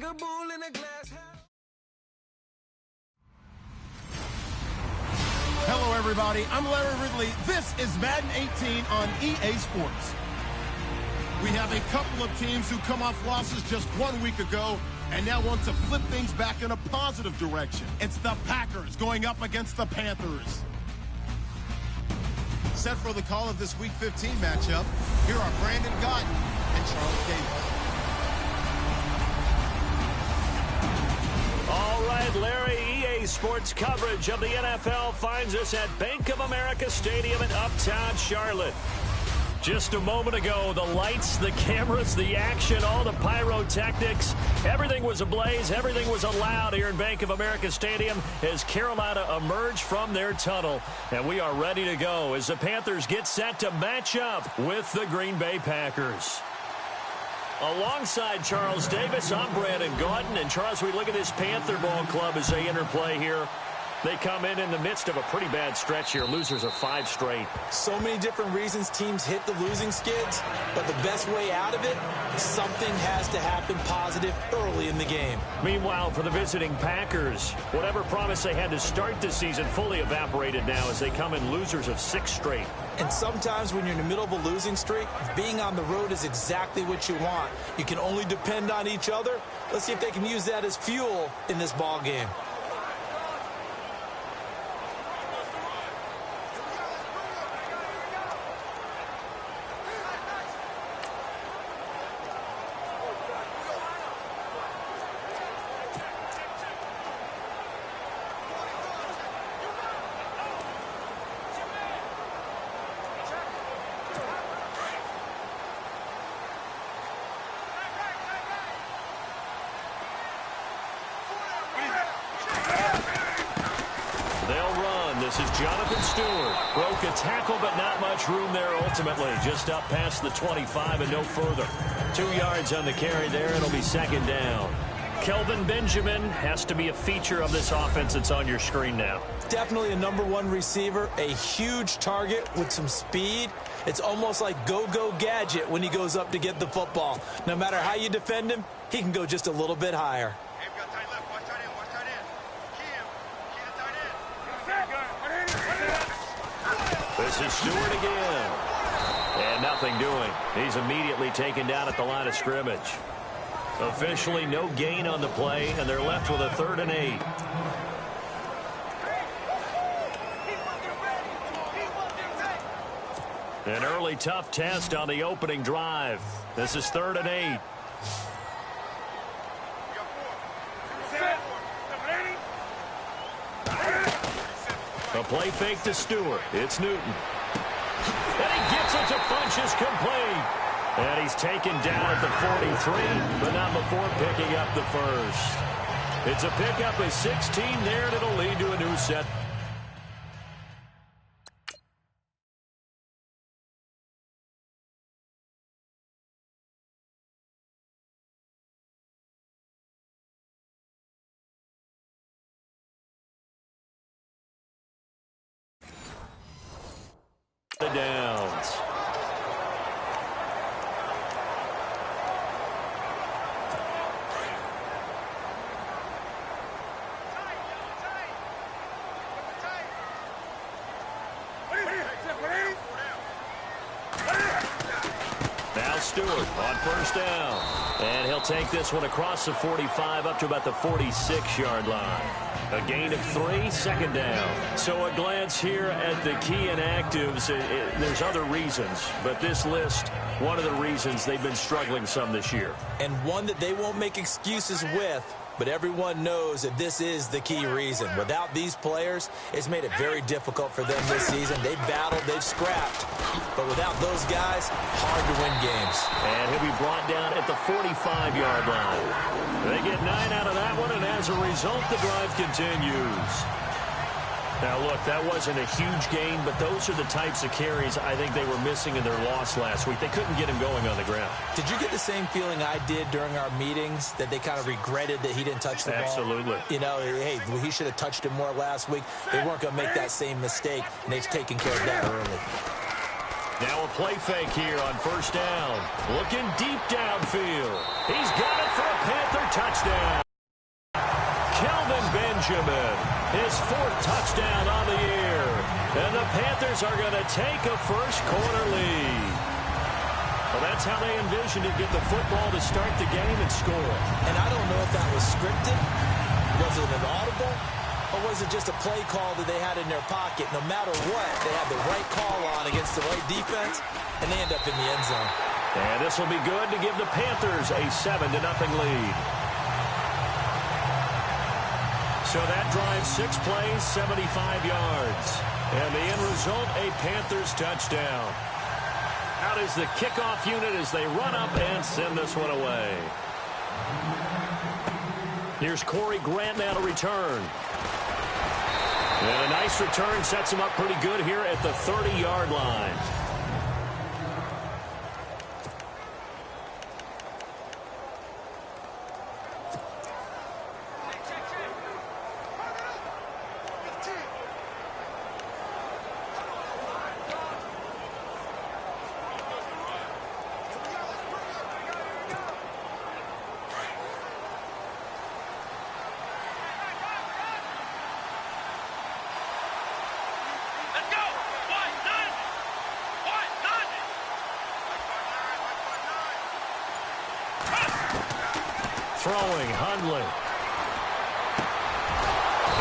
a bull in a glass house. Hello, everybody. I'm Larry Ridley. This is Madden 18 on EA Sports. We have a couple of teams who come off losses just 1 week ago and now want to flip things back in a positive direction. It's the Packers going up against the Panthers. Set for the call of this Week 15 matchup, here are Brandon Gotton and Charles Davis. All right, Larry, EA Sports coverage of the NFL finds us at Bank of America Stadium in Uptown Charlotte. Just a moment ago, the lights, the cameras, the action, all the pyrotechnics, everything was ablaze, everything was allowed here in Bank of America Stadium as Carolina emerged from their tunnel. And we are ready to go as the Panthers get set to match up with the Green Bay Packers. Alongside Charles Davis, I'm Brandon Gordon. And Charles, we look at this Panther ball club as they interplay here. They come in the midst of a pretty bad stretch here. Losers of 5 straight. So many different reasons teams hit the losing skids, but the best way out of it, something has to happen positive early in the game. Meanwhile, for the visiting Packers, whatever promise they had to start the season fully evaporated now as they come in losers of 6 straight. And sometimes when you're in the middle of a losing streak, being on the road is exactly what you want. You can only depend on each other. Let's see if they can use that as fuel in this ball game. Broke a tackle, but not much room there ultimately. Just up past the 25 and no further. 2 yards on the carry there. It'll be second down. Kelvin Benjamin has to be a feature of this offense that's on your screen now. Definitely a #1 receiver, a huge target with some speed. It's almost like go-go gadget when he goes up to get the football. No matter how you defend him, he can go just a little bit higher. This is Stewart again. And nothing doing. He's immediately taken down at the line of scrimmage. Officially no gain on the play, and they're left with a 3rd and 8. An early tough test on the opening drive. This is 3rd and 8. A play fake to Stewart. It's Newton. And he gets it to Funchess complete. And he's taken down at the 43, but not before picking up the first. It's a pickup of 16 there, and it'll lead to a new set. The downs. Now Stewart on 1st down. And he'll take this one across the 45 up to about the 46-yard line. A gain of 3, 2nd down. So a glance here at the key inactives. There's other reasons, but this list, one of the reasons they've been struggling some this year. And one that they won't make excuses with, but everyone knows that this is the key reason. Without these players, it's made it very difficult for them this season. They've battled, they've scrapped, but without those guys, hard to win games. And he'll be brought down at the 45-yard line. They get 9 out of that one, and as a result, the drive continues. Now, look, that wasn't a huge gain, but those are the types of carries I think they were missing in their loss last week. They couldn't get him going on the ground. Did you get the same feeling I did during our meetings, that they kind of regretted that he didn't touch the ball? Absolutely. You know, hey, he should have touched it more last week. They weren't going to make that same mistake, and they've taken care of that early. Now a play fake here on first down. Looking deep downfield. He's got it for a Panther touchdown. Kelvin Benjamin, his 4th touchdown on the year. And the Panthers are going to take a first-quarter lead. Well, that's how they envisioned it, get the football to start the game and score. And I don't know if that was scripted. Was it an audible? Or was it just a play call that they had in their pocket? No matter what, they had the right call on against the right defense, and they end up in the end zone. And this will be good to give the Panthers a 7-0 lead. So that drives 6 plays, 75 yards. And the end result, a Panthers touchdown. Out is the kickoff unit as they run up and send this one away. Here's Corey Grant now to return. And a nice return sets him up pretty good here at the 30-yard line. Throwing, Hundley.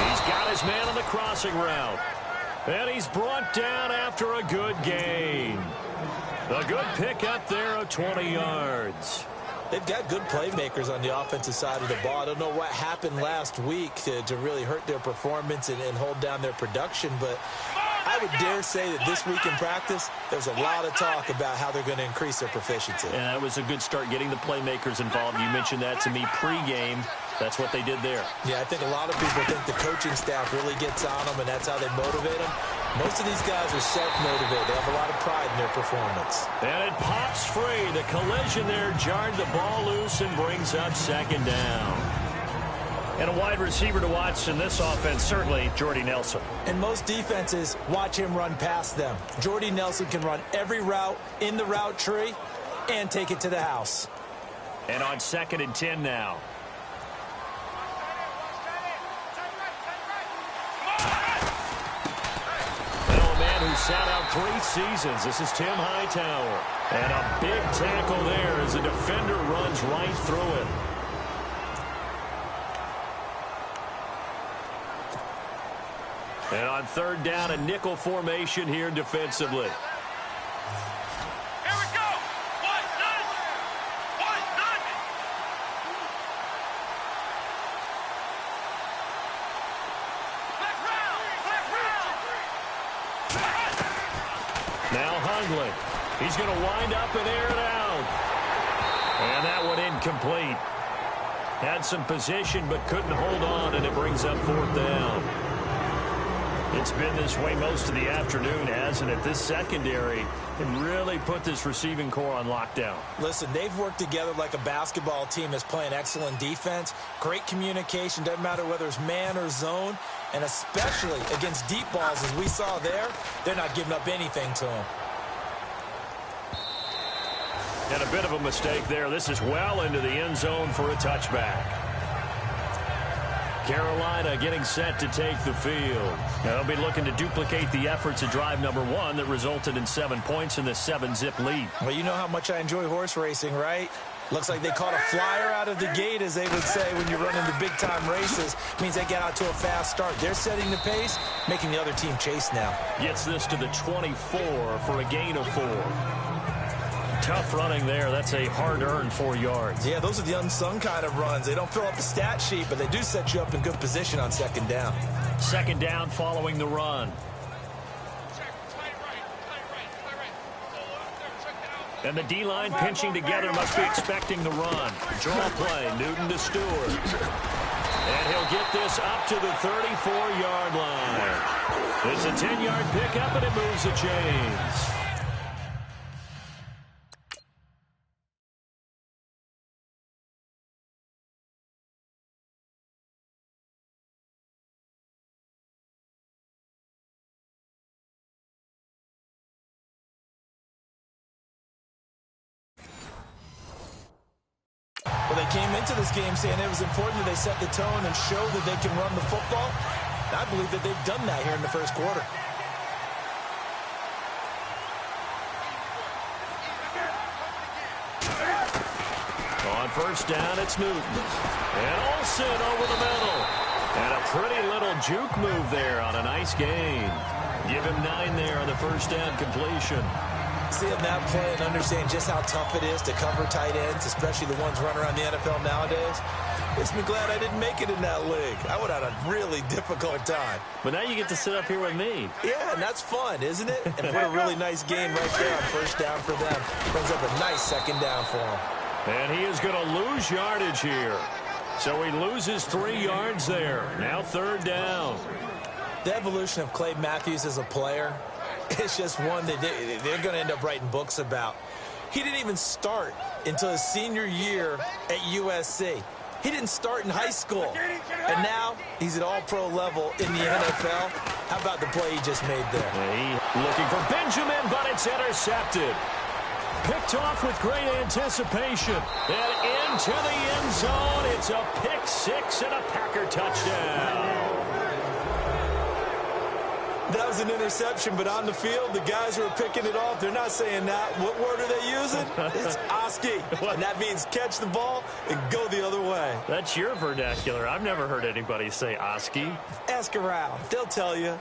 He's got his man on the crossing route. And he's brought down after a good gain. A good pickup there of 20 yards. They've got good playmakers on the offensive side of the ball. I don't know what happened last week to really hurt their performance and hold down their production, but I would dare say that this week in practice, there's a lot of talk about how they're going to increase their proficiency. And that was a good start getting the playmakers involved. You mentioned that to me pregame. That's what they did there. Yeah, I think a lot of people think the coaching staff really gets on them, and that's how they motivate them. Most of these guys are self-motivated. They have a lot of pride in their performance. And it pops free. The collision there jarred the ball loose and brings up 2nd down. And a wide receiver to watch in this offense, certainly Jordy Nelson. And most defenses watch him run past them. Jordy Nelson can run every route in the route tree and take it to the house. And on 2nd and 10 now. Well, a man who sat out 3 seasons. This is Tim Hightower. And a big tackle there as the defender runs right through it. And on 3rd down, a nickel formation here defensively. Here we go. 1-0. 1-0. Now Hundley. He's going to wind up and air it out. And that one incomplete. Had some position but couldn't hold on, and it brings up 4th down. It's been this way most of the afternoon, hasn't it? This secondary can really put this receiving core on lockdown. Listen, they've worked together like a basketball team that's playing excellent defense. Great communication. Doesn't matter whether it's man or zone. And especially against deep balls, as we saw there, they're not giving up anything to them. And a bit of a mistake there. This is well into the end zone for a touchback. Carolina getting set to take the field. Now they'll be looking to duplicate the efforts of drive number 1 that resulted in 7 points in the 7-zip lead. Well, you know how much I enjoy horse racing, right? Looks like they caught a flyer out of the gate, as they would say when you're running the big-time races. Means they get out to a fast start. They're setting the pace, making the other team chase now. Gets this to the 24 for a gain of 4. Tough running there. That's a hard-earned 4 yards. Yeah, those are the unsung kind of runs. They don't fill up the stat sheet, but they do set you up in good position on 2nd down. 2nd down following the run. And the D-line pinching together, must be expecting the run. Draw play, Newton to Stewart. And he'll get this up to the 34-yard line. It's a 10-yard pickup, and it moves the chains. They came into this game saying it was important that they set the tone and show that they can run the football. I believe that they've done that here in the first quarter. On first down, it's Newton. And Olsen over the middle. And a pretty little juke move there on a nice gain. Give him 9 there on the first down completion. Seeing that play and understanding just how tough it is to cover tight ends, especially the ones running around the NFL nowadays, makes me glad I didn't make it in that league. I would have had a really difficult time. But now you get to sit up here with me. Yeah, and that's fun, isn't it? And put a really nice game right there on first down for them. Brings up a nice second down for them. And he is going to lose yardage here. So he loses 3 yards there. Now third down. The evolution of Clay Matthews as a player, it's just one that they're going to end up writing books about. He didn't even start until his senior year at USC. He didn't start in high school. And now he's at all-pro level in the NFL. How about the play he just made there? He looking for Benjamin, but it's intercepted. Picked off with great anticipation. And into the end zone. It's a pick 6 and a Packer touchdown. That was an interception, but on the field, the guys who are picking it off, they're not saying that. What word are they using? It's Oski. And that means catch the ball and go the other way. That's your vernacular. I've never heard anybody say Oski. Ask around. They'll tell you.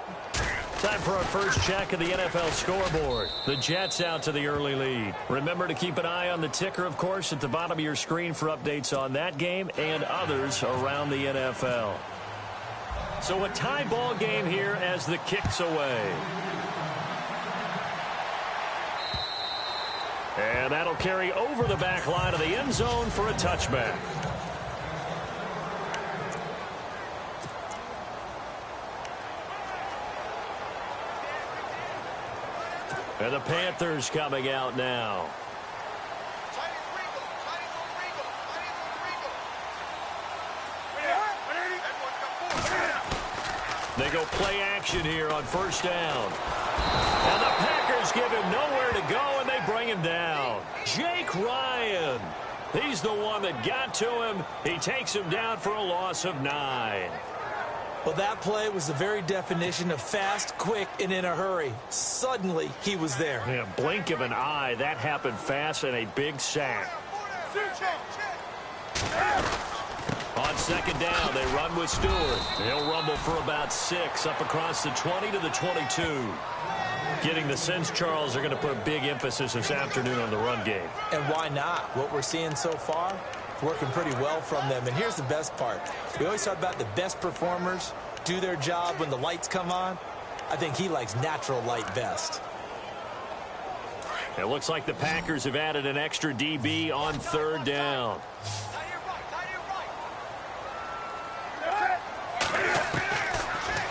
Time for our first check of the NFL scoreboard. The Jets out to the early lead. Remember to keep an eye on the ticker, of course, at the bottom of your screen for updates on that game and others around the NFL. So a tie ball game here as the kick's away. And that'll carry over the back line of the end zone for a touchback. And the Panthers coming out now. They go play action here on first down. And the Packers give him nowhere to go, and they bring him down. Jake Ryan. He's the one that got to him. He takes him down for a loss of 9. Well, that play was the very definition of fast, quick, and in a hurry. Suddenly, he was there. In a blink of an eye, that happened fast and a big sack. On second down, they run with Stewart. He'll rumble for about 6 up across the 20 to the 22. Getting the sense, Charles, they're going to put a big emphasis this afternoon on the run game. And why not? What we're seeing so far, working pretty well from them. And here's the best part. We always talk about the best performers do their job when the lights come on. I think he likes natural light best. It looks like the Packers have added an extra DB on third down.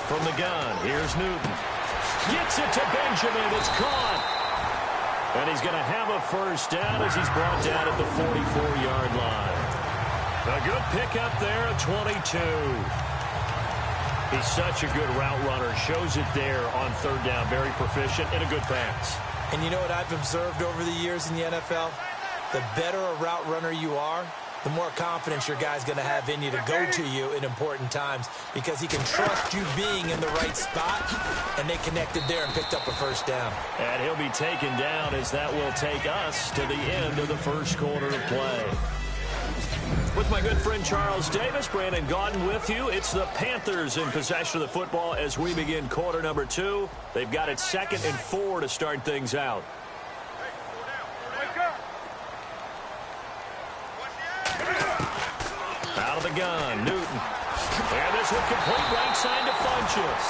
From the gun, here's Newton. Gets it to Benjamin. It's caught. And he's going to have a first down as he's brought down at the 44-yard line. A good pickup there at 22. He's such a good route runner. Shows it there on third down. Very proficient and a good pass. And you know what I've observed over the years in the NFL? The better a route runner you are, the more confidence your guy's going to have in you to go to you in important times because he can trust you being in the right spot, and they connected there and picked up a first down. And he'll be taken down as that will take us to the end of the first quarter of play. With my good friend Charles Davis, Brandon Gaudin with you. It's the Panthers in possession of the football as we begin quarter number 2. They've got it 2nd and 4 to start things out. Out of the gun, Newton. And this one complete right side to Funchess.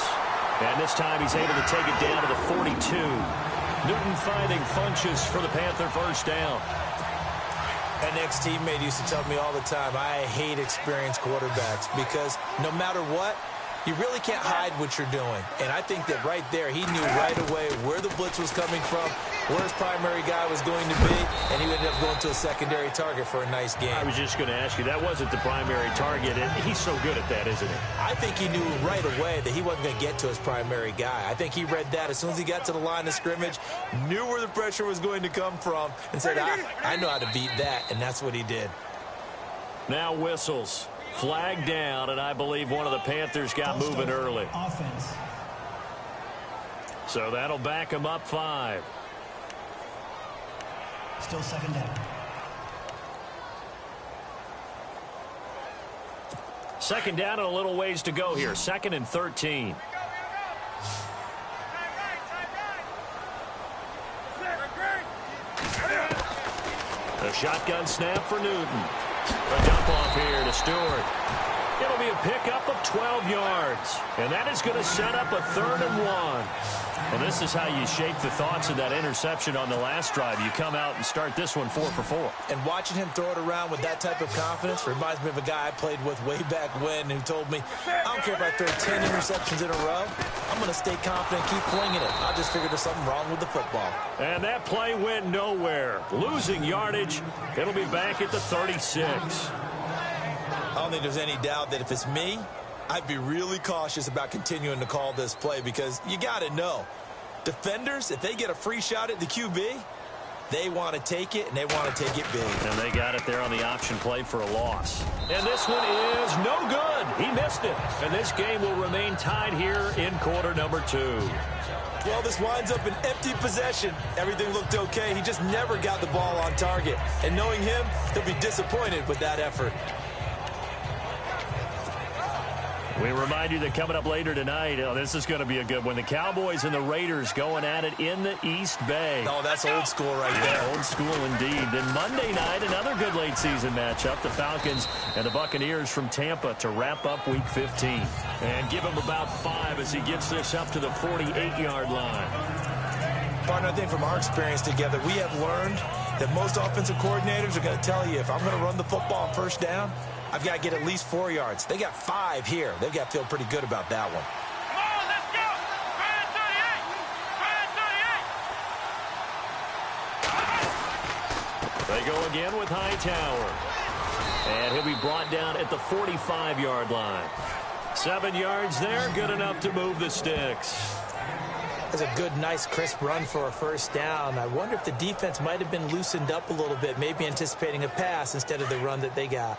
And this time he's able to take it down to the 42. Newton finding Funchess for the Panther first down. An ex-teammate used to tell me all the time, I hate experienced quarterbacks because no matter what, you really can't hide what you're doing. And I think that right there, he knew right away where the blitz was coming from, where his primary guy was going to be, and he ended up going to a secondary target for a nice game. I was just going to ask you, that wasn't the primary target, and he's so good at that, isn't he? I think he knew right away that he wasn't going to get to his primary guy. I think he read that as soon as he got to the line of scrimmage, knew where the pressure was going to come from, and said, I know how to beat that, and that's what he did. Now whistles. Flag down, and I believe one of the Panthers got moving early. Offense. So that'll back them up 5. Still second down. Second down and a little ways to go here. 2nd and 13. A shotgun snap for Newton. A dump off here to Stewart. It'll be a pickup of 12 yards. And that is going to set up a 3rd and 1. Well, this is how you shake the thoughts of that interception on the last drive. You come out and start this one 4 for 4. And watching him throw it around with that type of confidence reminds me of a guy I played with way back when who told me, I don't care if I throw 10 interceptions in a row. I'm going to stay confident and keep flinging it. I just figured there's something wrong with the football. And that play went nowhere. Losing yardage. It'll be back at the 36. I don't think there's any doubt that if it's me, I'd be really cautious about continuing to call this play because you got to know, defenders, if they get a free shot at the QB, they want to take it, and they want to take it big. And they got it there on the option play for a loss. And this one is no good. He missed it. And this game will remain tied here in quarter number 2. Well, this winds up an empty possession. Everything looked okay. He just never got the ball on target. And knowing him, he'll be disappointed with that effort. We remind you that coming up later tonight, this is going to be a good one. The Cowboys and the Raiders going at it in the East Bay. Oh, that's old school right there. Old school indeed. Then Monday night, another good late season matchup. The Falcons and the Buccaneers from Tampa to wrap up Week 15. And give him about 5 as he gets this up to the 48-yard line. Partner, I think from our experience together, we have learned that most offensive coordinators are going to tell you, if I'm going to run the football on first down, I've got to get at least 4 yards. They got 5 here. They've got to feel pretty good about that one. Come on, let's go! Brad 38! They go again with Hightower. And he'll be brought down at the 45-yard line. 7 yards there, good enough to move the sticks. That's a good, nice, crisp run for a first down. I wonder if the defense might have been loosened up a little bit, maybe anticipating a pass instead of the run that they got.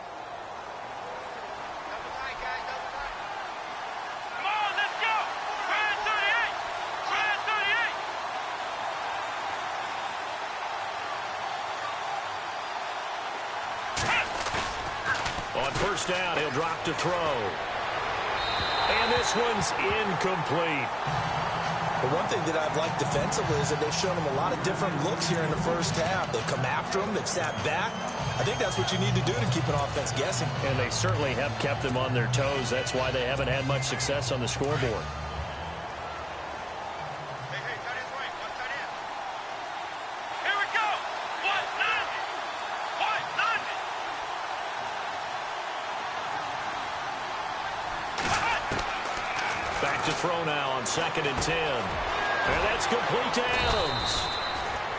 On first down, he'll drop to throw. And this one's incomplete. The one thing that I've liked defensively is that they've shown them a lot of different looks here in the first half. They've come after them. They've sat back. I think that's what you need to do to keep an offense guessing. And they certainly have kept them on their toes. That's why they haven't had much success on the scoreboard. Back to throw now on 2nd and 10. And that's complete to Adams.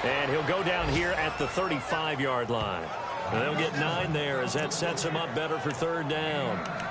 And he'll go down here at the 35-yard line. And they'll get 9 there as that sets him up better for 3rd down.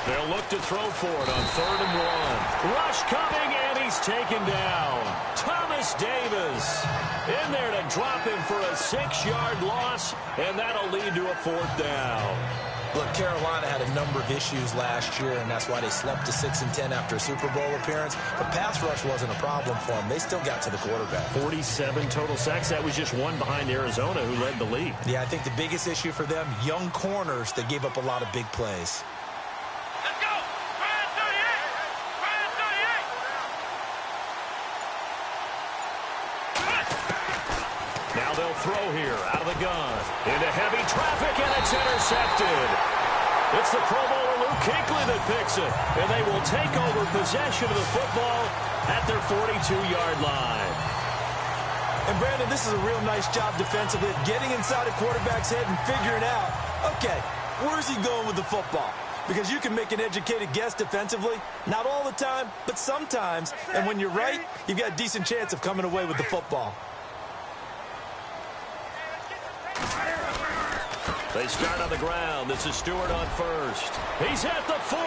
They'll look to throw for it on 3rd and 1. Rush coming, and he's taken down. Thomas Davis in there to drop him for a 6-yard loss, and that'll lead to a 4th down. Look, Carolina had a number of issues last year, and that's why they slumped to 6-10 after a Super Bowl appearance. But pass rush wasn't a problem for them. They still got to the quarterback. 47 total sacks. That was just one behind Arizona, who led the league. Yeah, I think the biggest issue for them, young corners that gave up a lot of big plays. Now they'll throw here out of the gun. Into heavy traffic, and it's intercepted. It's the Pro Bowler Luke Kuechly that picks it. And they will take over possession of the football at their 42-yard line. And, Brandon, this is a real nice job defensively of getting inside a quarterback's head and figuring out, okay, Where's he going with the football? Because you can make an educated guess defensively. Not all the time, but sometimes. And when you're right, you've got a decent chance of coming away with the football. They start on the ground. This is Stewart on first. He's at the 40,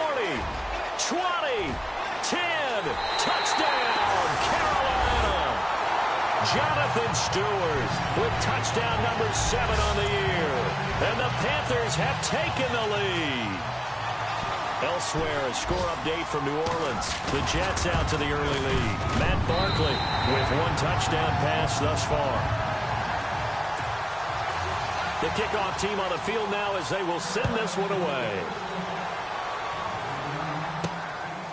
20, 10. Touchdown, Carolina. Jonathan Stewart with touchdown number 7 on the year. And the Panthers have taken the lead. Elsewhere, a score update from New Orleans. The Jets out to the early lead. Matt Barkley with 1 touchdown pass thus far. The kickoff team on the field now as they will send this one away.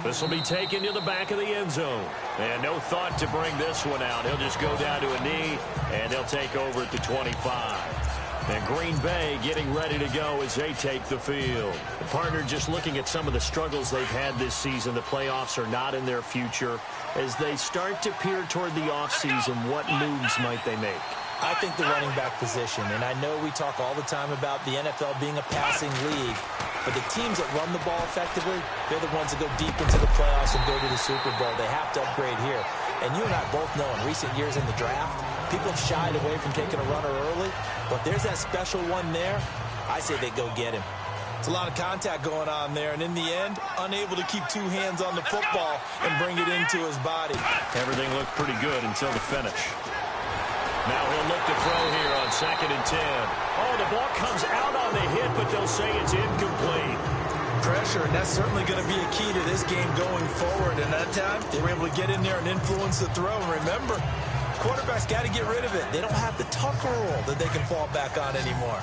This will be taken to the back of the end zone. And no thought to bring this one out. He'll just go down to a knee, and they'll take over at the 25. And Green Bay getting ready to go as they take the field. The partner just looking at some of the struggles they've had this season. The playoffs are not in their future. As they start to peer toward the offseason, what moves might they make? I think the running back position, and I know we talk all the time about the NFL being a passing league, but the teams that run the ball effectively, they're the ones that go deep into the playoffs and go to the Super Bowl. They have to upgrade here. And you and I both know in recent years in the draft, people have shied away from taking a runner early, but there's that special one there. I say they go get him. It's a lot of contact going on there, and in the end, unable to keep 2 hands on the football and bring it into his body. Everything looked pretty good until the finish. Now he'll look to throw here on 2nd and 10. Oh, the ball comes out on the hit, but they'll say it's incomplete. Pressure, and that's certainly going to be a key to this game going forward. And that time, they were able to get in there and influence the throw. And remember, quarterback's got to get rid of it. They don't have the Tucker rule that they can fall back on anymore.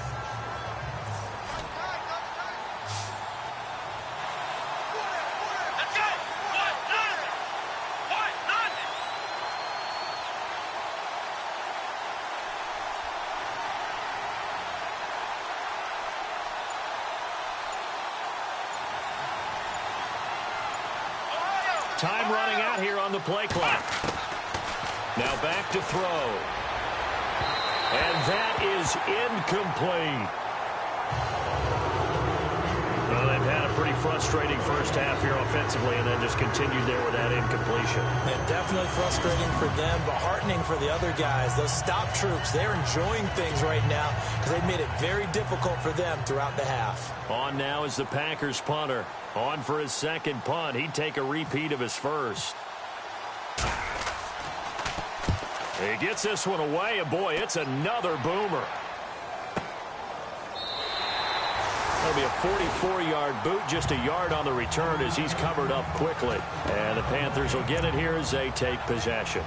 Time running out here on the play clock. Now back to throw. And that is incomplete. Well, they've had a pretty frustrating first half here offensively and then just continued there with that incompletion. Yeah, definitely frustrating for them, but heartening for the other guys. Those stop troops, they're enjoying things right now because they've made it very difficult for them throughout the half. On now is the Packers punter. On for his 2nd punt. He'd take a repeat of his first. He gets this one away, and boy, it's another boomer. That'll be a 44-yard boot, just a yard on the return as he's covered up quickly. And the Panthers will get it here as they take possession.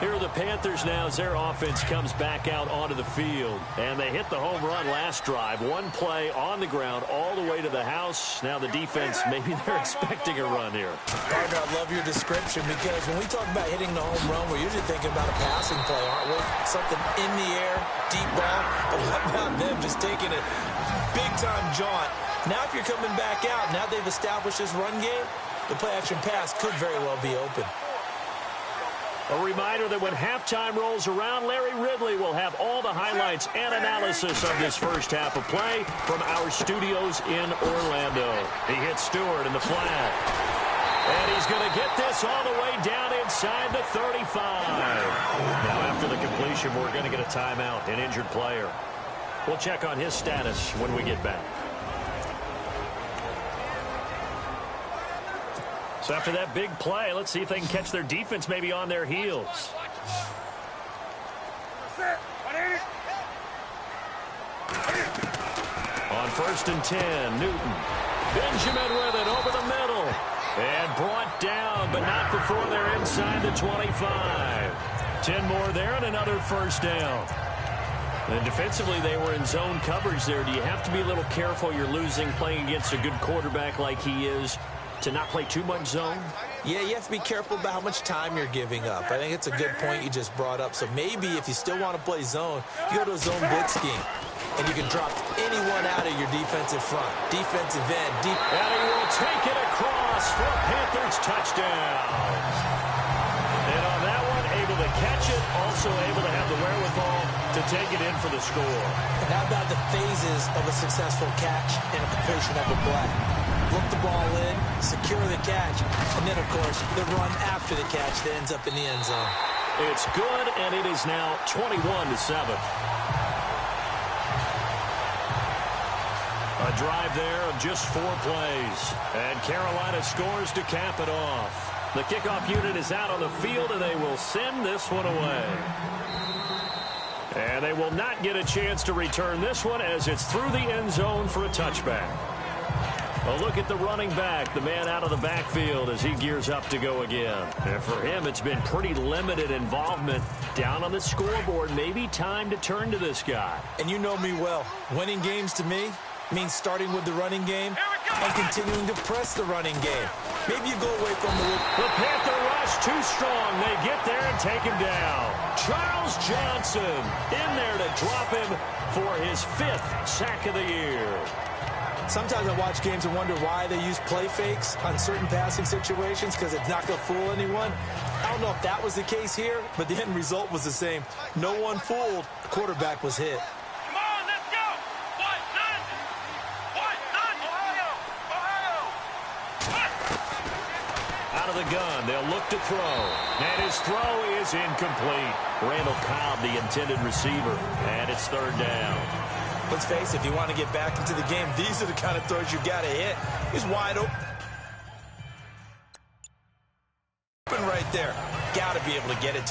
Here are the Panthers now as their offense comes back out onto the field. And they hit the home run last drive. 1 play on the ground all the way to the house. Now the defense, maybe they're expecting a run here. Partner, I love your description because when we talk about hitting the home run, we're usually thinking about a passing play, aren't we? Something in the air, deep ball. But what about them just taking a big-time jaunt? Now if you're coming back out, now they've established this run game, the play-action pass could very well be open. A reminder that when halftime rolls around, Larry Ridley will have all the highlights and analysis of this first half of play from our studios in Orlando. He hits Stewart in the flat. And he's going to get this all the way down inside the 35. Now after the completion, we're going to get a timeout, an injured player. We'll check on his status when we get back. So after that big play, let's see if they can catch their defense maybe on their heels. On 1st and 10, Newton. Benjamin with it over the middle. And brought down, but not before they're inside the 25. 10 more there and another first down. And defensively, they were in zone coverage there. Do you have to be a little careful? You're losing playing against a good quarterback like he is, to not play too much zone? Yeah, you have to be careful about how much time you're giving up. I think it's a good point you just brought up. So maybe if you still want to play zone, you go to a zone blitz scheme. And you can drop anyone out of your defensive front. Defensive end, deep. And he will take it across for a Panthers touchdown. And on that one, a able to catch it, also able to have the wherewithal to take it in for the score. And how about the phases of a successful catch and a completion of a play? Look the ball in, secure the catch, and then, of course, the run after the catch that ends up in the end zone. It's good, and it is now 21-7. A drive there of just 4 plays. And Carolina scores to cap it off. The kickoff unit is out on the field, and they will send this one away. And they will not get a chance to return this one as it's through the end zone for a touchback. A look at the running back, the man out of the backfield as he gears up to go again. And for him, it's been pretty limited involvement down on the scoreboard. Maybe time to turn to this guy. And you know me well. Winning games to me means starting with the running game and continuing to press the running game. Maybe you go away from the Panther rush too strong. They get there and take him down. Charles Johnson in there to drop him for his 5th sack of the year. Sometimes I watch games and wonder why they use play fakes on certain passing situations because it's not going to fool anyone. I don't know if that was the case here, but the end result was the same. No one fooled. The quarterback was hit. Come on, let's go. What? None. What? None. Ohio. Out of the gun, they'll look to throw. And his throw is incomplete. Randall Cobb, the intended receiver. And it's 3rd down. Let's face it, if you want to get back into the game, these are the kind of throws you got to hit. He's wide open right there. Got to be able to get it.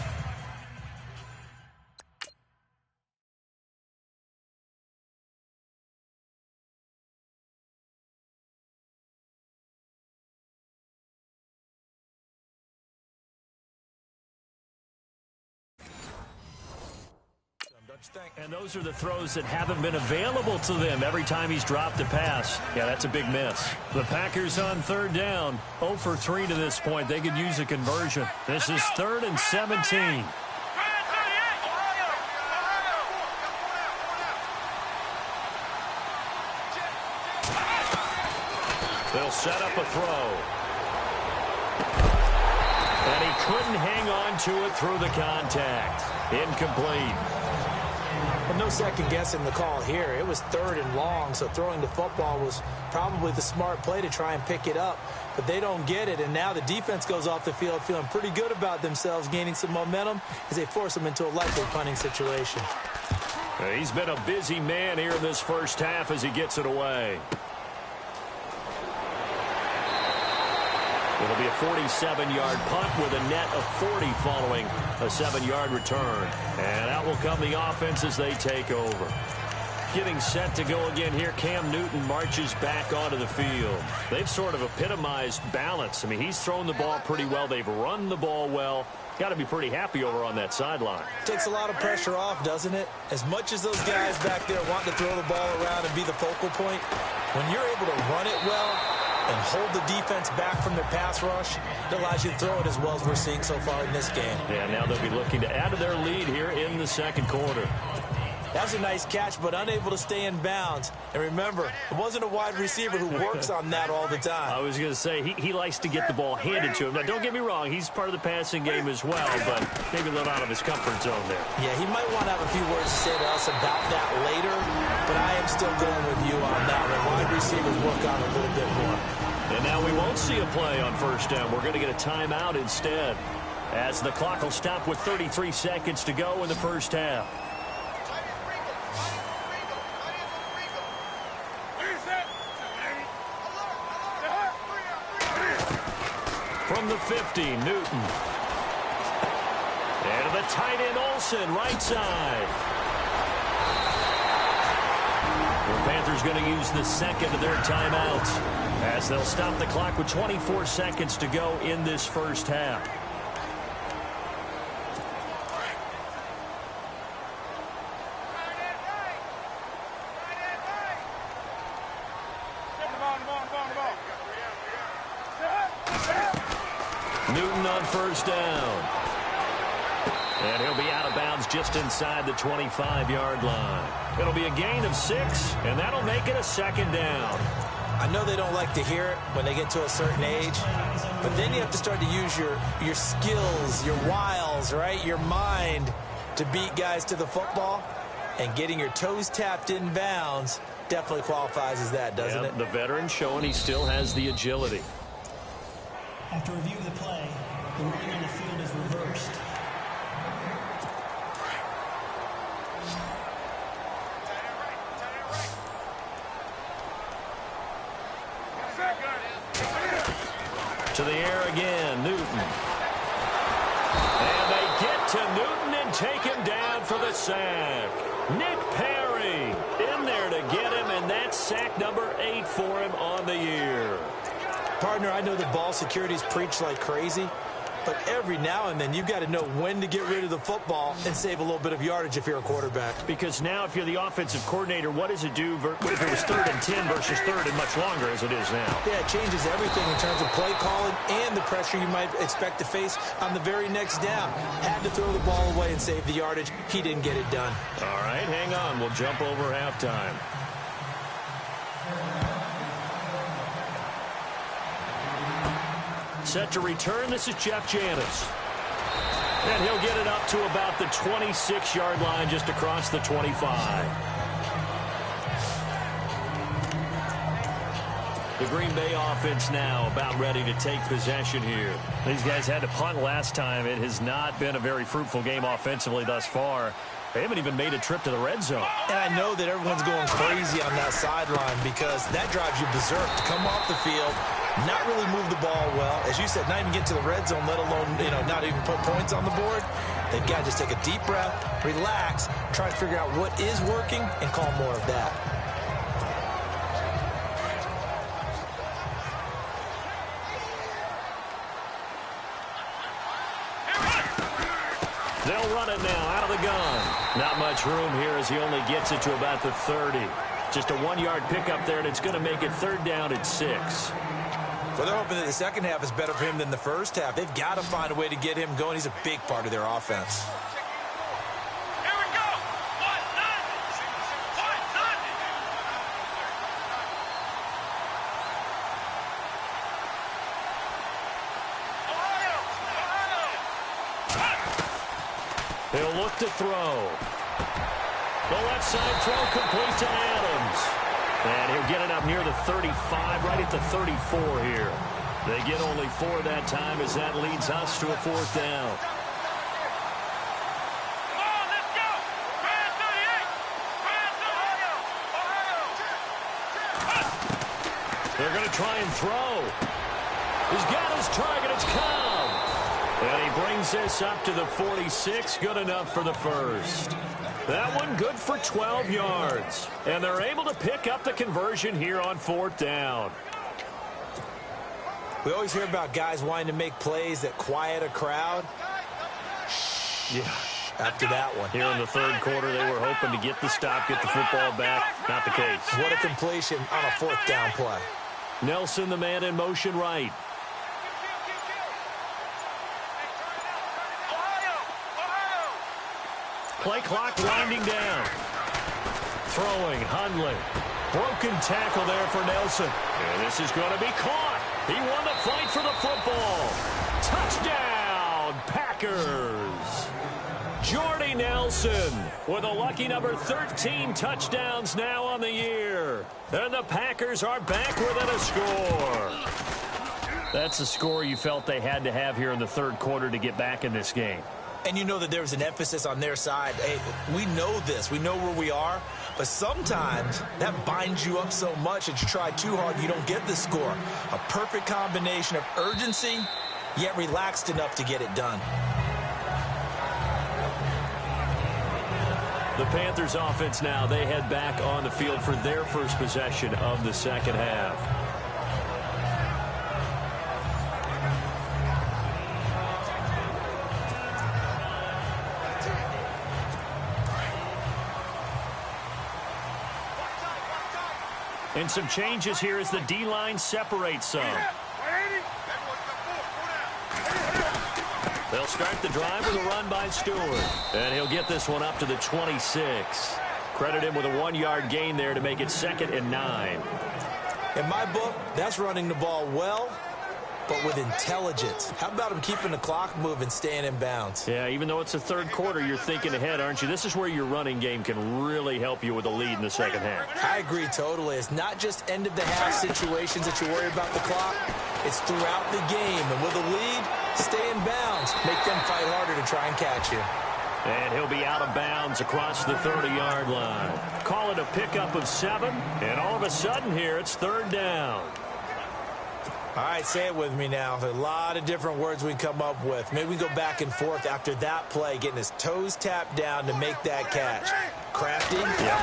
And those are the throws that haven't been available to them every time he's dropped a pass. Yeah, that's a big miss. The Packers on 3rd down. 0 for 3 to this point. They could use a conversion. This is 3rd and 17. They'll set up a throw. And he couldn't hang on to it through the contact. Incomplete. Well, no second guessing the call here. It was 3rd and long, so throwing the football was probably the smart play to try and pick it up. But they don't get it, and now the defense goes off the field feeling pretty good about themselves, gaining some momentum as they force them into a likely punting situation. He's been a busy man here in this first half as he gets it away. It'll be a 47-yard punt with a net of 40 following a 7-yard return. And out will come the offense as they take over. Getting set to go again here, Cam Newton marches back onto the field. They've sort of epitomized balance. I mean, he's thrown the ball pretty well. They've run the ball well. Got to be pretty happy over on that sideline. Takes a lot of pressure off, doesn't it? As much as those guys back there want to throw the ball around and be the focal point, when you're able to run it well and hold the defense back from their pass rush, it allows you to throw it as well as we're seeing so far in this game. Yeah, now they'll be looking to add to their lead here in the 2nd quarter. That's a nice catch, but unable to stay in bounds. And remember, it wasn't a wide receiver who works on that all the time. I was going to say, he likes to get the ball handed to him. Now, don't get me wrong, he's part of the passing game as well, but maybe a little out of his comfort zone there. Yeah, he might want to have a few words to say to us about that later, but I am still going with you on that one. Wide receivers work on it a little bit more. And now we won't see a play on 1st down. We're going to get a timeout instead, as the clock will stop with 33 seconds to go in the first half. From the 50, Newton. And the tight end, Olsen, right side. The Panthers going to use the 2nd of their timeouts as they'll stop the clock with 24 seconds to go in this first half. Newton on 1st down. And he'll be out of bounds just inside the 25-yard line. It'll be a gain of 6, and that'll make it a 2nd down. I know they don't like to hear it when they get to a certain age, but then you have to start to use your skills, your wiles, right, your mind to beat guys to the football. And getting your toes tapped in bounds definitely qualifies as that, doesn't it? The veteran showing he still has the agility. After review of the play, the ruling on the field is reversed. To the air again, Newton. And they get to Newton and take him down for the sack. Nick Perry in there to get him, and that's sack number 8 for him on the year. Partner, I know the ball security's preached like crazy, but every now and then you've got to know when to get rid of the football and save a little bit of yardage if you're a quarterback. Because now if you're the offensive coordinator, what does it do if it was 3rd and 10 versus 3rd and much longer as it is now? Yeah, it changes everything in terms of play calling and the pressure you might expect to face on the very next down. Had to throw the ball away and save the yardage. He didn't get it done. All right, hang on. We'll jump over halftime. Set to return, this is Jeff Janis. And he'll get it up to about the 26-yard line, just across the 25. The Green Bay offense now about ready to take possession here. These guys had to punt last time. It has not been a very fruitful game offensively thus far. They haven't even made a trip to the red zone. And I know that everyone's going crazy on that sideline because that drives you berserk to come off the field, not really move the ball well. As you said, not even get to the red zone, let alone, not even put points on the board. They've got to just take a deep breath, relax, try to figure out what is working, and call more of that. They'll run it now out of the gun. Not much room here as he only gets it to about the 30. Just a 1-yard pickup there, and it's going to make it 3rd down and 6. Well, they're hoping that the second half is better for him than the first half. They've got to find a way to get him going. He's a big part of their offense. Here we go. What? None. He'll look to throw. The left side throw complete to Adams. And he'll get it up near the 35, right at the 34 here. They get only 4 that time as that leads us to a 4th down. Come on, let's go. Brand 38. They're going to try and throw. He's got his target. It's Cobb. And he brings this up to the 46. Good enough for the first. That one good for 12 yards. And they're able to pick up the conversion here on 4th down. We always hear about guys wanting to make plays that quiet a crowd. Yeah. After that one. Here in the 3rd quarter, they were hoping to get the stop, get the football back. Not the case. What a completion on a 4th down play. Nelson, the man in motion right. Play clock winding down. Throwing, Hundley. Broken tackle there for Nelson. And this is going to be caught. He won the fight for the football. Touchdown, Packers. Jordy Nelson with a lucky number 13 touchdowns now on the year. And the Packers are back within a score. That's a score you felt they had to have here in the 3rd quarter to get back in this game. And you know that there was an emphasis on their side. Hey, we know this. We know where we are. But sometimes that binds you up so much that you try too hard and you don't get the score. A perfect combination of urgency, yet relaxed enough to get it done. The Panthers offense now, they head back on the field for their first possession of the 2nd half. And some changes here as the D-line separates some. They'll start the drive with a run by Stewart. And he'll get this one up to the 26. Credit him with a 1-yard gain there to make it 2nd and 9. And In my book, that's running the ball well, but with intelligence. How about him keeping the clock moving, staying in bounds? Yeah, even though it's the third quarter, you're thinking ahead, aren't you? This is where your running game can really help you with a lead in the second half. I agree totally. It's not just end-of-the-half situations that you worry about the clock. It's throughout the game. And with a lead, stay in bounds. Make them fight harder to try and catch you. And he'll be out of bounds across the 30-yard line. Call it a pickup of 7, and all of a sudden here, it's third down. All right, say it with me now. There's a lot of different words we can come up with. Maybe we go back and forth after that play, getting his toes tapped down to make that catch. Crafty? Yep.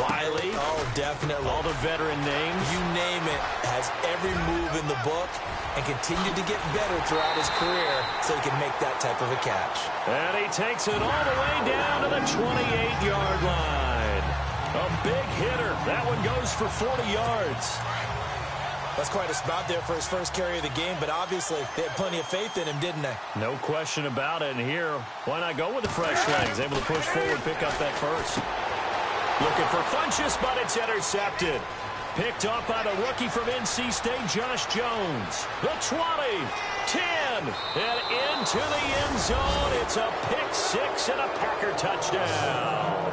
Wiley? Oh, definitely. All the veteran names? You name it. Has every move in the book and continued to get better throughout his career so he can make that type of a catch. And he takes it all the way down to the 28-yard line. A big hitter. That one goes for 40 yards. That's quite a spot there for his first carry of the game, but obviously they had plenty of faith in him, didn't they? No question about it. And here, why not go with the fresh legs? Able to push forward, pick up that first. Looking for Funchess, but it's intercepted. Picked up by the rookie from NC State, Josh Jones. The 20, 10, and into the end zone. It's a pick 6 and a Packer touchdown.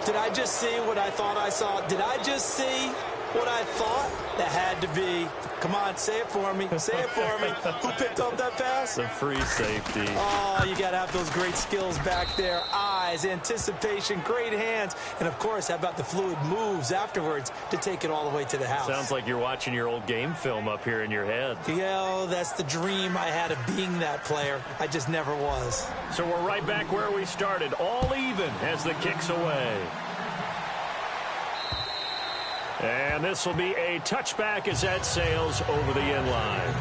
Did I just see what I thought I saw? Did I just see what I thought? That had to be. Come on, say it for me. Say it for me. Who picked up that pass? The free safety. Oh, you got to have those great skills back there. Eyes, anticipation, great hands. And, of course, how about the fluid moves afterwards to take it all the way to the house? Sounds like you're watching your old game film up here in your head. Yeah, that's the dream I had of being that player. I just never was. So we're right back where we started. All even as the kick's away. And this will be a touchback as that sails over the end line.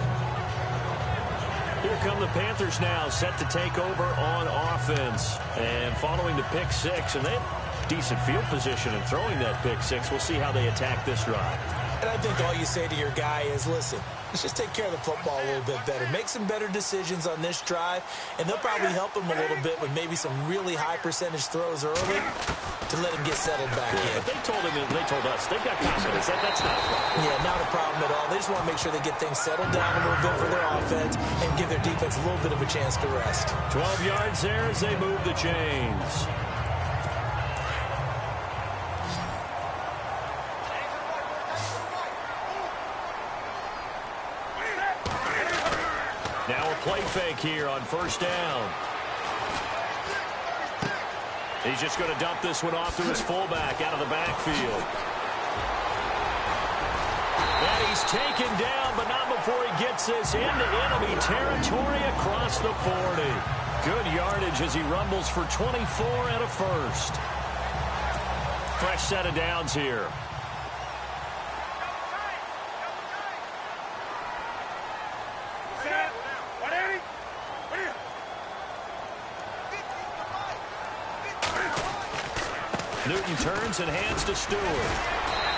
Here come the Panthers now, set to take over on offense. And following the pick 6, and they have decent field position in throwing that pick 6. We'll see how they attack this drive. And I think all you say to your guy is, listen, let's just take care of the football a little bit better. Make some better decisions on this drive, and they'll probably help him a little bit with maybe some really high percentage throws early to let him get settled back in. But they told us, they've got confidence. That's not a problem. Yeah, not a problem at all. They just want to make sure they get things settled down a little bit for their offense and give their defense a little bit of a chance to rest. 12 yards there as they move the chains. Now a play fake here on first down. He's just going to dump this one off to his fullback out of the backfield. And he's taken down, but not before he gets this into enemy territory across the 40. Good yardage as he rumbles for 24 and a first. Fresh set of downs here. Newton turns and hands to Stewart.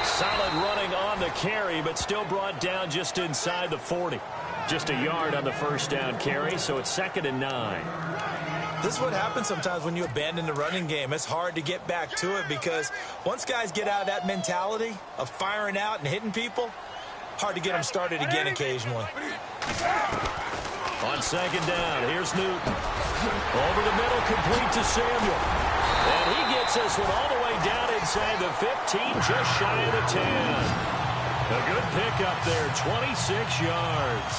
Solid running on the carry, but still brought down just inside the 40. Just a yard on the first down carry, so it's 2nd and 9. This is what happens sometimes when you abandon the running game. It's hard to get back to it because once guys get out of that mentality of firing out and hitting people, hard to get them started again occasionally. On 2nd down, here's Newton. Over the middle, complete to Samuel. And he gets this one all the way down inside the 15, just shy of the 10. A good pickup there, 26 yards.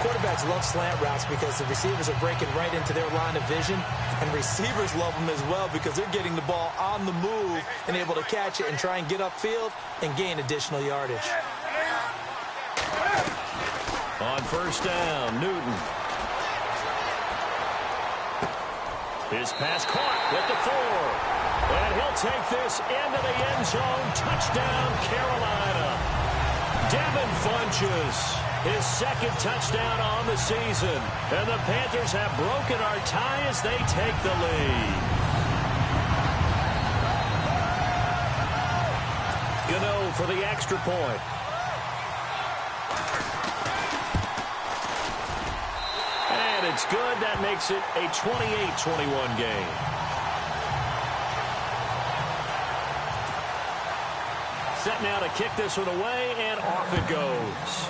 Quarterbacks love slant routes because the receivers are breaking right into their line of vision, and receivers love them as well because they're getting the ball on the move and able to catch it and try and get upfield and gain additional yardage. On first down, Newton. His pass caught with the 4. And he'll take this into the end zone. Touchdown, Carolina. Devin Funchess, his 2nd touchdown on the season. And the Panthers have broken our tie as they take the lead. Gano for the extra point. And it's good. That makes it a 28-21 game. Set now to kick this one away, and off it goes.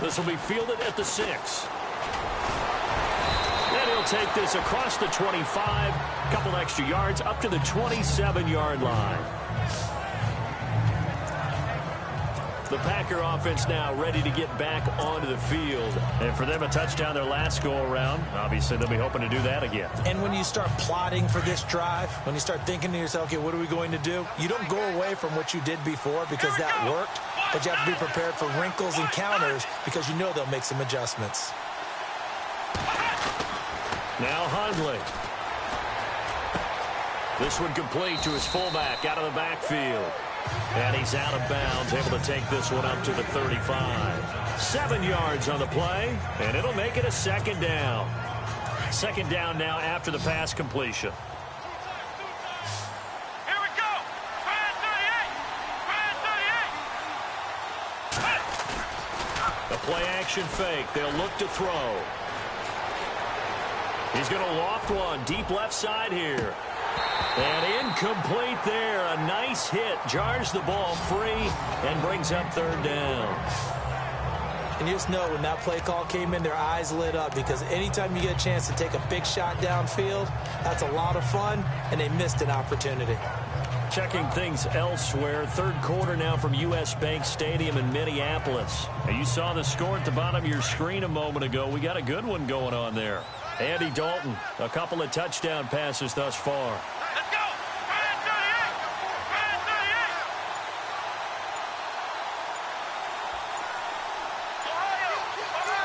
This will be fielded at the 6. And he'll take this across the 25, a couple extra yards, up to the 27-yard line. The Packer offense now ready to get back onto the field. And for them, a touchdown their last go-around. Obviously, they'll be hoping to do that again. And when you start plotting for this drive, when you start thinking to yourself, okay, what are we going to do? You don't go away from what you did before because that worked, but you have to be prepared for wrinkles and counters because you know they'll make some adjustments. Now Hundley. This one complete to his fullback out of the backfield. And he's out of bounds, able to take this one up to the 35. 7 yards on the play, and it'll make it a second down. Second down now after the pass completion. Here we go. Try 38. A play action fake. They'll look to throw. He's going to loft one deep left side here. And incomplete there. A nice hit. Jars the ball free and brings up third down. And you just know when that play call came in, their eyes lit up because anytime you get a chance to take a big shot downfield, that's a lot of fun, and they missed an opportunity. Checking things elsewhere. Third quarter now from U.S. Bank Stadium in Minneapolis. And you saw the score at the bottom of your screen a moment ago. We got a good one going on there. Andy Dalton, a couple of touchdown passes thus far. Let's go. Try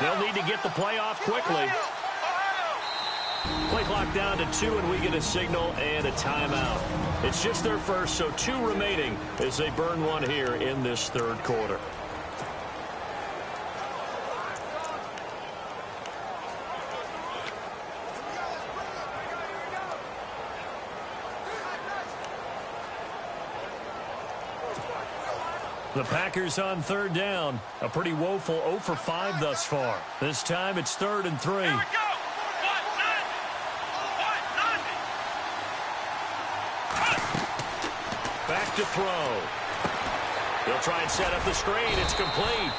38. They'll need to get the play off quickly. Play clock down to 2, and we get a signal and a timeout. It's just their first, so 2 remaining as they burn one here in this third quarter. The Packers on third down. A pretty woeful 0 for 5 thus far. This time it's 3rd and 3. Here we go. Back to throw. He'll try and set up the screen. It's complete.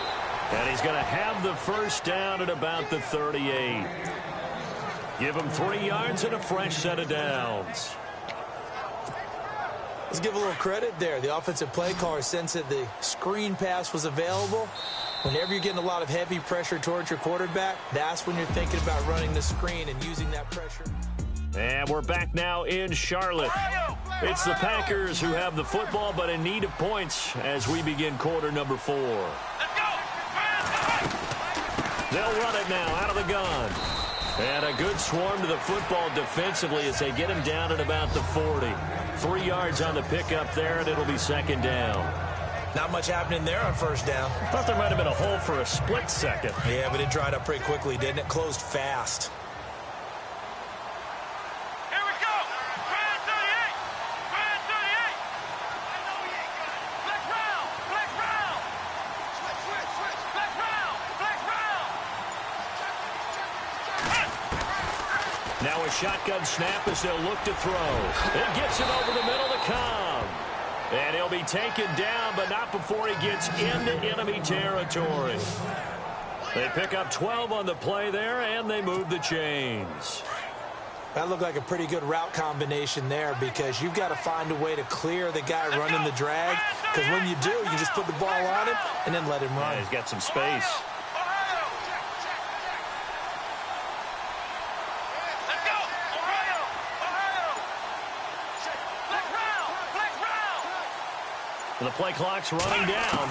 And he's going to have the first down at about the 38. Give him 3 yards and a fresh set of downs. Let's give a little credit there. The offensive play caller sensed that the screen pass was available. Whenever you're getting a lot of heavy pressure towards your quarterback, that's when you're thinking about running the screen and using that pressure. And we're back now in Charlotte. It's the Packers who have the football, but in need of points as we begin quarter number 4. Let's go. They'll run it now out of the gun. And a good swarm to the football defensively as they get him down at about the 40. 3 yards on the pickup there, and it'll be second down. Not much happening there on first down. Thought there might have been a hole for a split second. Yeah, but it dried up pretty quickly, didn't it? Closed fast. Here we go. Try 38. Try 38. Flex round. Flex round. Flex round. Flex round. Now a shotgun snap as they'll look to throw. It gets it over the middle to Cobb. And he'll be taken down, but not before he gets into enemy territory. They pick up 12 on the play there, and they move the chains. That looked like a pretty good route combination there because you've got to find a way to clear the guy running the drag. Because when you do, you just put the ball on him and then let him run. Yeah, he's got some space. Let's go. Ohio. Flex round. Flex round. The play clock's running down.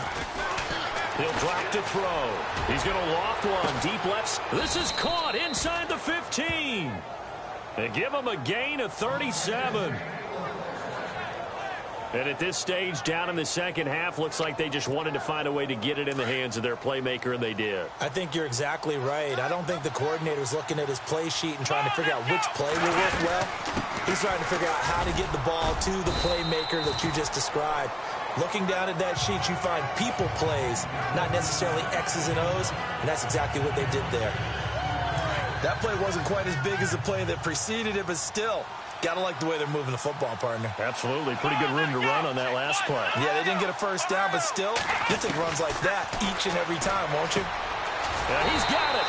He'll drop to throw. He's going to loft one deep left. This is caught inside the 15. They give him a gain of 37. And at this stage, down in the second half, looks like they just wanted to find a way to get it in the hands of their playmaker, and they did. I think you're exactly right. I don't think the coordinator's looking at his play sheet and trying to figure out which play will work well. He's trying to figure out how to get the ball to the playmaker that you just described. Looking down at that sheet, you find people plays, not necessarily X's and O's, and that's exactly what they did there. That play wasn't quite as big as the play that preceded it, but still, Gotta like the way they're moving the football, partner. Absolutely. Pretty good room to run on that last play. Yeah, they didn't get a first down, but still, you'll take runs like that each and every time, won't you? And he's got it.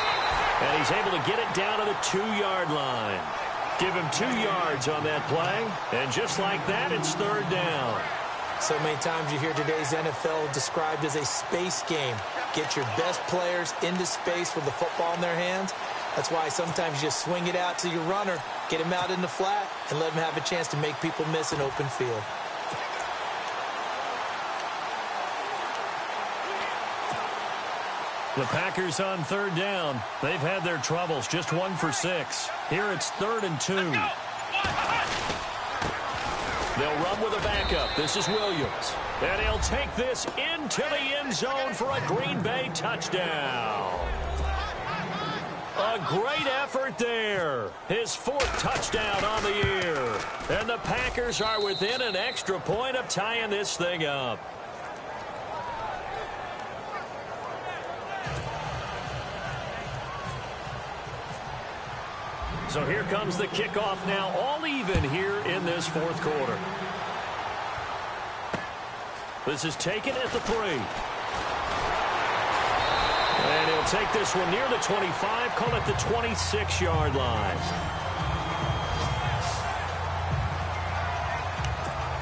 And he's able to get it down to the 2-yard line. Give him 2 yards on that play. And just like that, it's third down. So many times you hear today's NFL described as a space game. Get your best players into space with the football in their hands. That's why sometimes you just swing it out to your runner, get him out in the flat, and let him have a chance to make people miss an open field. The Packers on third down. They've had their troubles, just 1 for 6. Here it's 3rd and 2. They'll run with a backup. This is Williams. And he'll take this into the end zone for a Green Bay touchdown. A great effort there. His 4th touchdown on the year. And the Packers are within an extra point of tying this thing up. So here comes the kickoff now, all even here in this 4th quarter. This is taken at the 3. And he'll take this one near the 25, call it the 26-yard line.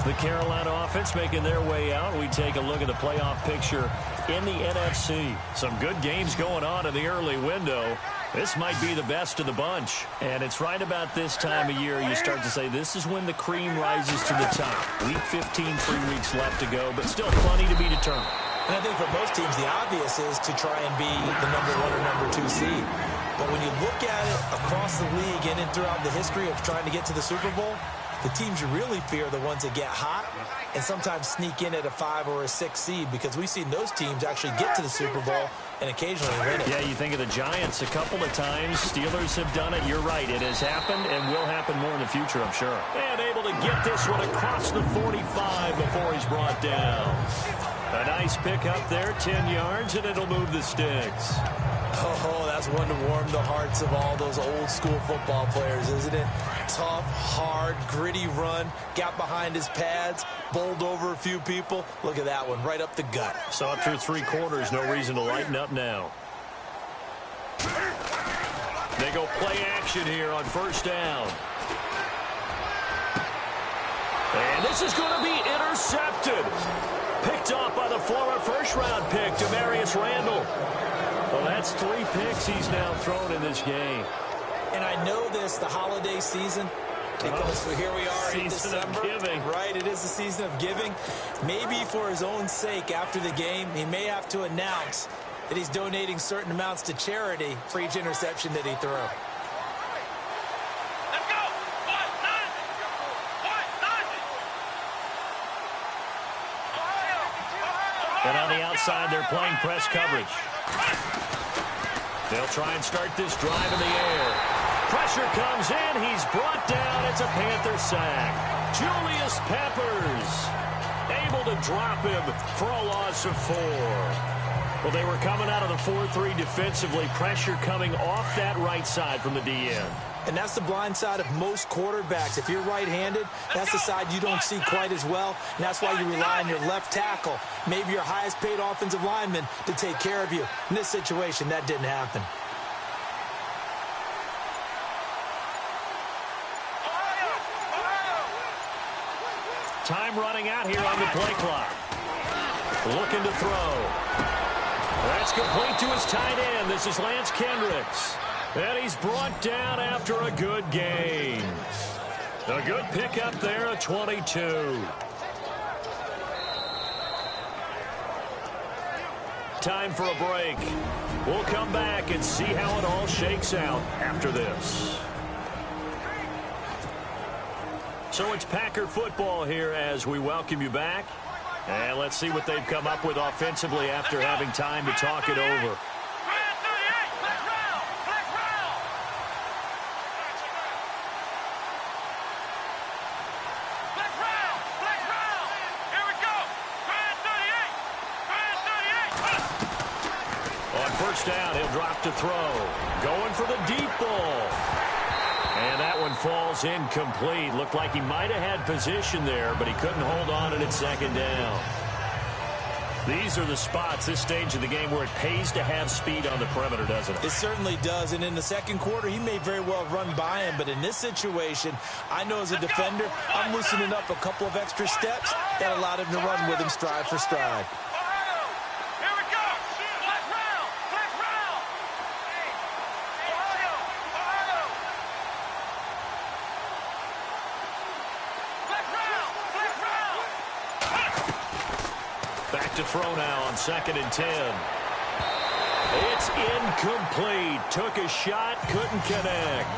The Carolina offense making their way out. We take a look at the playoff picture in the NFC. Some good games going on in the early window. This might be the best of the bunch. And it's right about this time of year you start to say this is when the cream rises to the top. Week 15, 3 weeks left to go, but still plenty to be determined. And I think for most teams, the obvious is to try and be the number 1 or number 2 seed. But when you look at it across the league and throughout the history of trying to get to the Super Bowl, the teams you really fear are the ones that get hot and sometimes sneak in at a 5 or a 6 seed, because we've seen those teams actually get to the Super Bowl and occasionally win it. Yeah, you think of the Giants a couple of times. Steelers have done it. You're right. It has happened and will happen more in the future, I'm sure. And able to get this one across the 45 before he's brought down. A nice pick up there, 10 yards, and it'll move the sticks. Oh, that's one to warm the hearts of all those old school football players, isn't it? Tough, hard, gritty run, got behind his pads, bowled over a few people. Look at that one, right up the gut. So up through 3 quarters, no reason to lighten up now. They go play action here on first down. And this is going to be intercepted. Picked off by the former first-round pick, Demarius Randall. Well, that's 3 picks he's now thrown in this game. And I know this, the holiday season, because here we are in December. Season of giving. Right, it is the season of giving. Maybe for his own sake after the game, he may have to announce that he's donating certain amounts to charity for each interception that he threw. Let's go. What? None. And on the outside, they're playing press coverage. They'll try and start this drive in the air. Pressure comes in. He's brought down. It's a Panther sack. Julius Peppers able to drop him for a loss of 4. Well, they were coming out of the 4-3 defensively. Pressure coming off that right side from the DN. And that's the blind side of most quarterbacks. If you're right-handed, that's the side you don't see quite as well, and that's why you rely on your left tackle, maybe your highest-paid offensive lineman, to take care of you. In this situation, that didn't happen. Time running out here on the play clock. Looking to throw. That's complete to his tight end. This is Lance Kendricks. And he's brought down after a good gain. A good pickup there at 22. Time for a break. We'll come back and see how it all shakes out after this. So it's Packer football here as we welcome you back. And let's see what they've come up with offensively after having time to talk it over. On first down, he'll drop to throw. Going for the deep ball. And that one falls incomplete. Looked like he might have had position there, but he couldn't hold on at second down. These are the spots, this stage of the game, where it pays to have speed on the perimeter, doesn't it? It certainly does, and in the second quarter, he may very well run by him, but in this situation, I know as a defender, I'm loosening up a couple of extra steps that allowed him to run with him stride for stride. Here we go. Flag round. Flag round. Ohio. Flag round. Flag round. Back to throw now on 2nd and 10. It's incomplete. Took a shot, couldn't connect.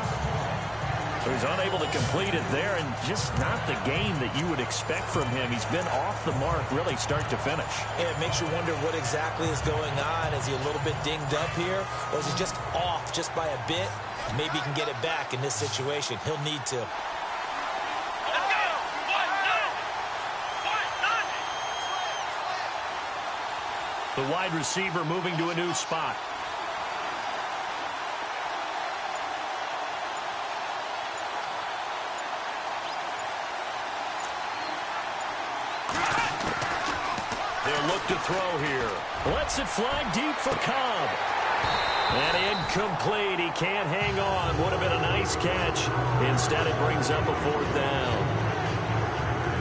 He was unable to complete it there, and just not the game that you would expect from him. He's been off the mark, really, start to finish. Yeah, it makes you wonder what exactly is going on. Is he a little bit dinged up here, or is he just off just by a bit? Maybe he can get it back in this situation. He'll need to. The wide receiver moving to a new spot. They'll look to throw here. Lets it fly deep for Cobb. And incomplete. He can't hang on. Would have been a nice catch. Instead, it brings up a 4th down.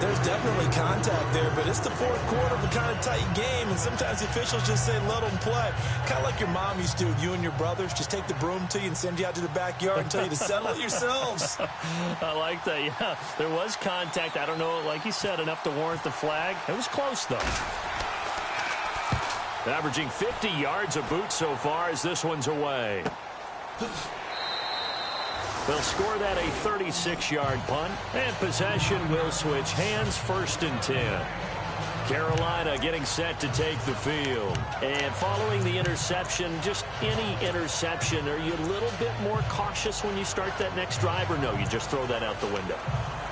There's definitely contact there, but it's the fourth quarter of a kind of tight game, and sometimes the officials just say, let them play. Kind of like your mom used to do with you and your brothers. Just take the broom to you and send you out to the backyard and tell you to settle it yourselves. I like that, yeah. There was contact. I don't know, like you said, enough to warrant the flag. It was close, though. Averaging 50 yards a boot so far as this one's away. They'll score that a 36-yard punt, and possession will switch hands, 1st and 10. Carolina getting set to take the field. And following the interception, just any interception, are you a little bit more cautious when you start that next drive, or no, you just throw that out the window?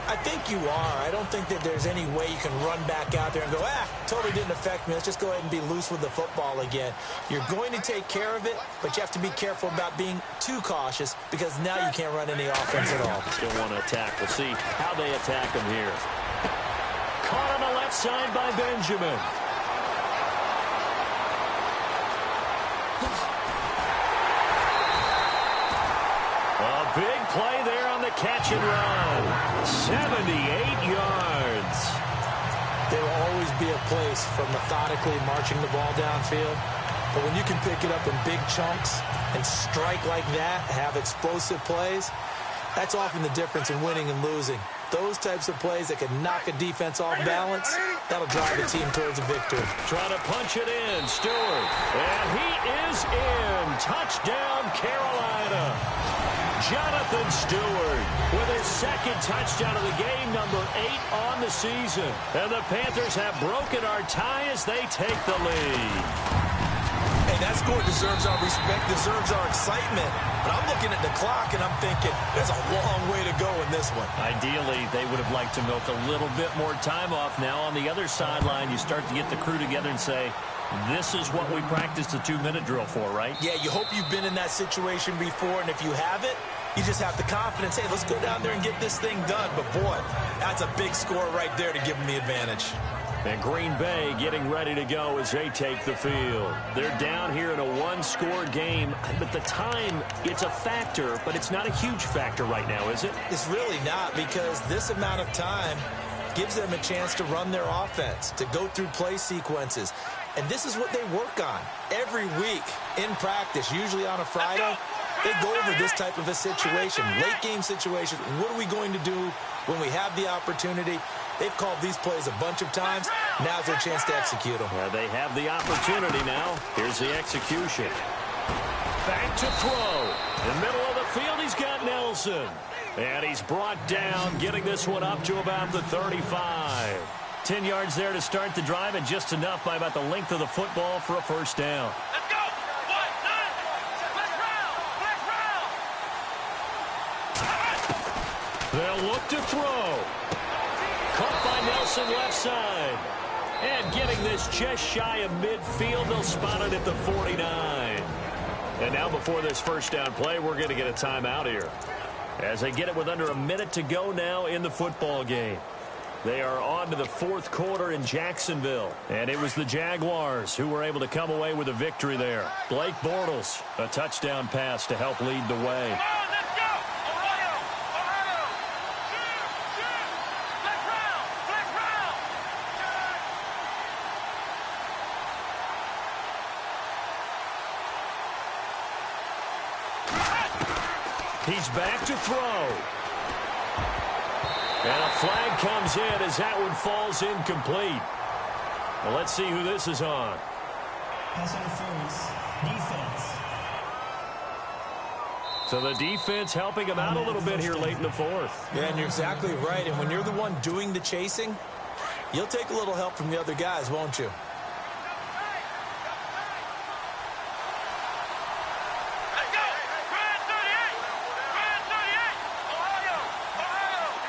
I think you are. I don't think that there's any way you can run back out there and go, totally didn't affect me. Let's just go ahead and be loose with the football again. You're going to take care of it, but you have to be careful about being too cautious because now you can't run any offense at all. Still want to attack. We'll see how they attack him here. Caught on the left side by Benjamin. A big play there on the catch and run. 78 yards. There will always be a place for methodically marching the ball downfield. But when you can pick it up in big chunks and strike like that, have explosive plays, that's often the difference in winning and losing. Those types of plays that can knock a defense off balance, that'll drive a team towards a victory. Trying to punch it in, Stewart. And he is in. Touchdown, Carolina. Jonathan Stewart with his 2nd touchdown of the game, number 8 on the season. And the Panthers have broken our tie as they take the lead. Hey, that score deserves our respect, deserves our excitement. But I'm looking at the clock, and I'm thinking there's a long way to go in this one. Ideally, they would have liked to milk a little bit more time off. Now on the other sideline, you start to get the crew together and say, this is what we practiced the 2-minute drill for, right? Yeah, you hope you've been in that situation before, and if you haven't, you just have the confidence, hey, let's go down there and get this thing done. But, boy, that's a big score right there to give them the advantage. And Green Bay getting ready to go as they take the field. They're down here in a 1-score game, but the time, it's a factor, but it's not a huge factor right now, is it? It's really not, because this amount of time gives them a chance to run their offense, to go through play sequences. And this is what they work on every week in practice, usually on a Friday. They go over this type of a situation, late game situation. What are we going to do when we have the opportunity? They've called these plays a bunch of times. Now's their chance to execute them. Yeah, they have the opportunity now. Here's the execution. Back to throw. In the middle of the field, he's got Nelson. And he's brought down, getting this one up to about the 35. 10 yards there to start the drive, and just enough by about the length of the football for a 1st down. Let's go. Flag round. They'll look to throw. Caught by Nelson left side. And getting this just shy of midfield, they'll spot it at the 49. And now before this 1st down play, we're going to get a timeout here. as they get it with under a minute to go now in the football game. They are on to the fourth quarter in Jacksonville, and it was the Jaguars who were able to come away with a victory there. Blake Bortles, a touchdown pass to help lead the way. Come on, let's go! Ohio! Ohio! Shoot! Flex round! Flex round! He's back to throw. And a flag comes in as that one falls incomplete. Well, let's see who this is on. Pass interference. Defense. So the defense helping him out a little bit here late in the fourth. Yeah, and you're exactly right. And when you're the one doing the chasing, you'll take a little help from the other guys, won't you? Let's go! Grand 38! Grand 38! Ohio!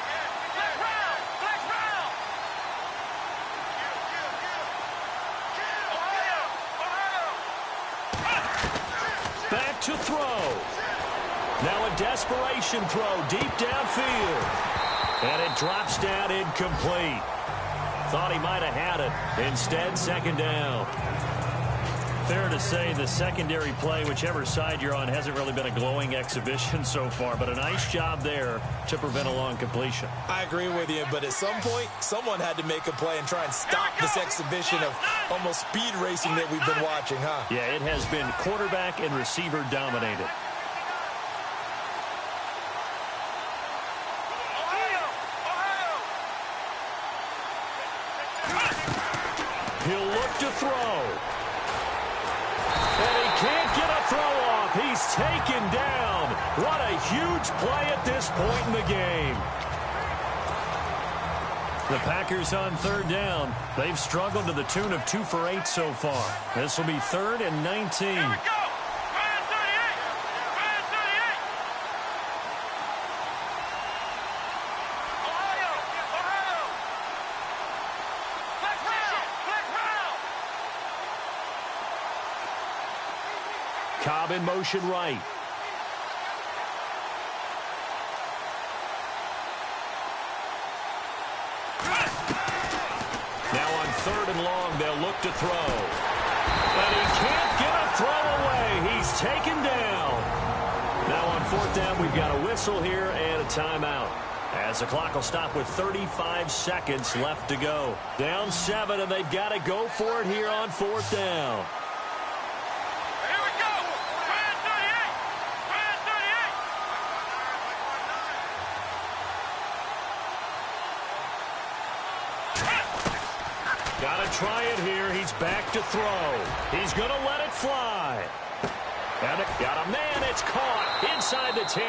Ohio! Flex round! Flex round! Ohio! Ohio! Back to throw. Now a desperation throw deep downfield. And it drops down incomplete. Thought he might have had it. Instead, second down. Fair to say the secondary play, whichever side you're on, hasn't really been a glowing exhibition so far, but a nice job there to prevent a long completion. I agree with you, but at some point, someone had to make a play and try and stop this exhibition of almost speed racing that we've been watching, huh? Yeah, it has been quarterback and receiver dominated. He'll look to throw. And he can't get a throw off. He's taken down. What a huge play at this point in the game. The Packers on third down. They've struggled to the tune of 2 for 8 so far. This will be 3rd and 19. Here we go! Grand 38! Grand 38! Ohio! Ohio! Flex round! Flex round! Cobb in motion right. Now on 3rd and long, they'll look to throw. But he can't get a throw away. He's taken down. Now on 4th down, we've got a whistle here and a timeout, as the clock will stop with 35 seconds left to go. Down 7, and they've got to go for it here on 4th down. Here we go! Grand 38! Grand 38! Got to try it here. He's back to throw. He's going to let it fly. And it got a man. It's caught inside the 10.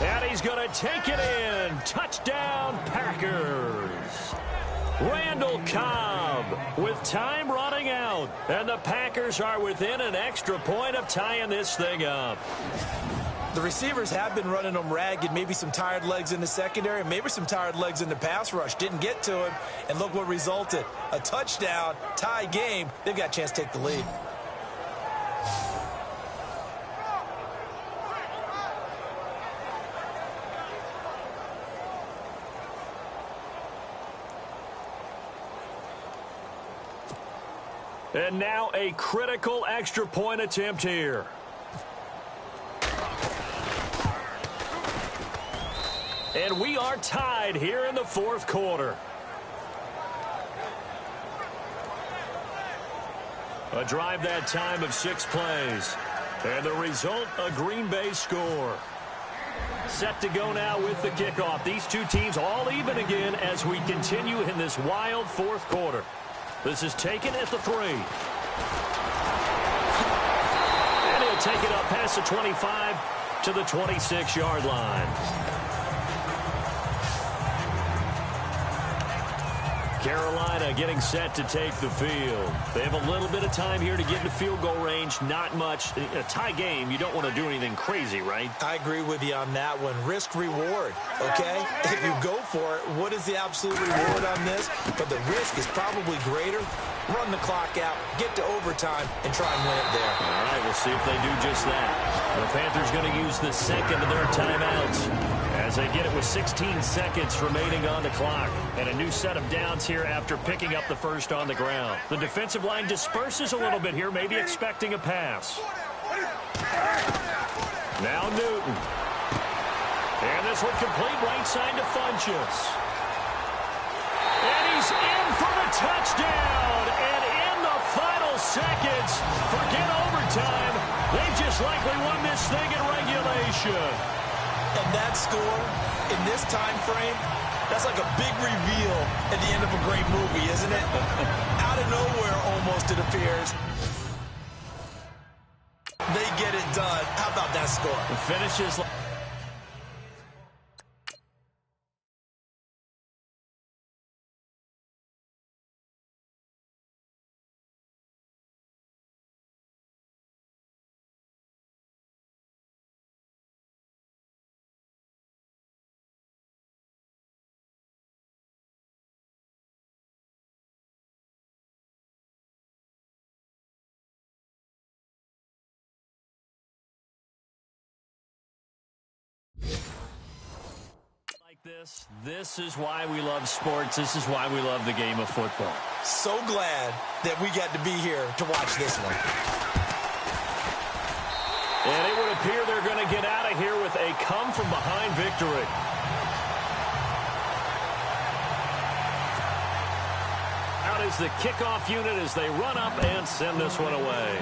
And he's going to take it in. Touchdown, Packers. Randall Cobb with time running out. And the Packers are within an extra point of tying this thing up. The receivers have been running them ragged. Maybe some tired legs in the secondary, maybe some tired legs in the pass rush. Didn't get to him, and look what resulted. A touchdown, tie game. They've got a chance to take the lead. And now a critical extra point attempt here. And we are tied here in the 4th quarter. A drive that time of 6 plays. And the result, a Green Bay score. Set to go now with the kickoff. These two teams all even again as we continue in this wild 4th quarter. This is taken at the 3. And he'll take it up past the 25 to the 26-yard line. Carolina getting set to take the field. They have a little bit of time here to get into field goal range. Not much. A tie game, you don't want to do anything crazy, right? I agree with you on that one. Risk reward, okay? If you go for it, what is the absolute reward on this? But the risk is probably greater. Run the clock out, get to overtime, and try and win it there. All right, we'll see if they do just that. The Panthers going to use the second of their timeouts as they get it with 16 seconds remaining on the clock. And a new set of downs here after picking up the first on the ground. The defensive line disperses a little bit here, maybe expecting a pass. Now Newton. And this one complete right side to Funchess. And he's in for the touchdown. And in the final seconds, forget overtime. They've just likely won this thing in regulation. And that score in this time frame, that's like a big reveal at the end of a great movie, isn't it? Out of nowhere, almost, it appears. They get it done. How about that score? The finishes. This is why we love sports. This is why we love the game of football. So glad that we got to be here to watch this one. And it would appear they're going to get out of here with a come-from-behind victory. Out is the kickoff unit as they run up and send this one away.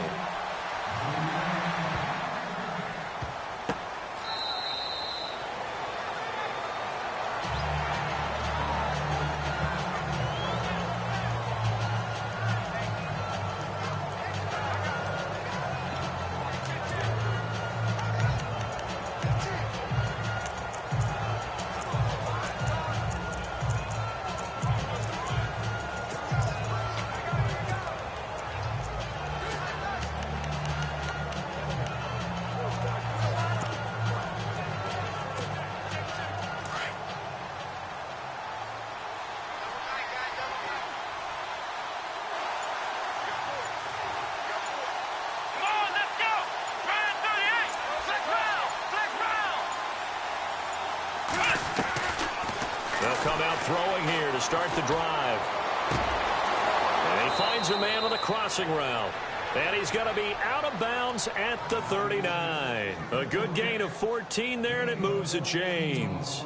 Come out throwing here to start the drive. And he finds a man on the crossing route. And he's going to be out of bounds at the 39. A good gain of 14 there, and it moves the chains.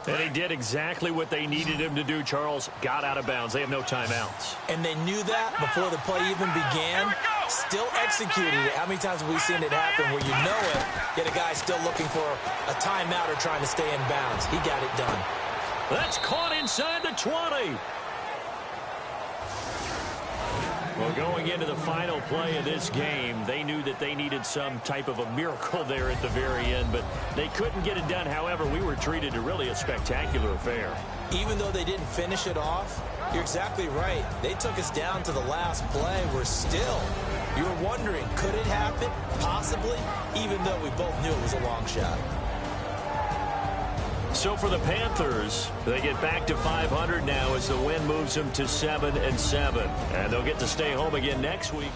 And he did exactly what they needed him to do, Charles. Got out of bounds. They have no timeouts. And they knew that before the play even began. Still executed it. How many times have we seen it happen where you know it, yet a guy's still looking for a timeout or trying to stay in bounds? He got it done. That's caught inside the 20. Well, going into the final play of this game, they knew that they needed some type of a miracle there at the very end, but they couldn't get it done. However, we were treated to really a spectacular affair. Even though they didn't finish it off, you're exactly right. They took us down to the last play. We're still, you were wondering, could it happen? Possibly, even though we both knew it was a long shot. So for the Panthers, they get back to 500 now as the win moves them to 7-7. And they'll get to stay home again next week.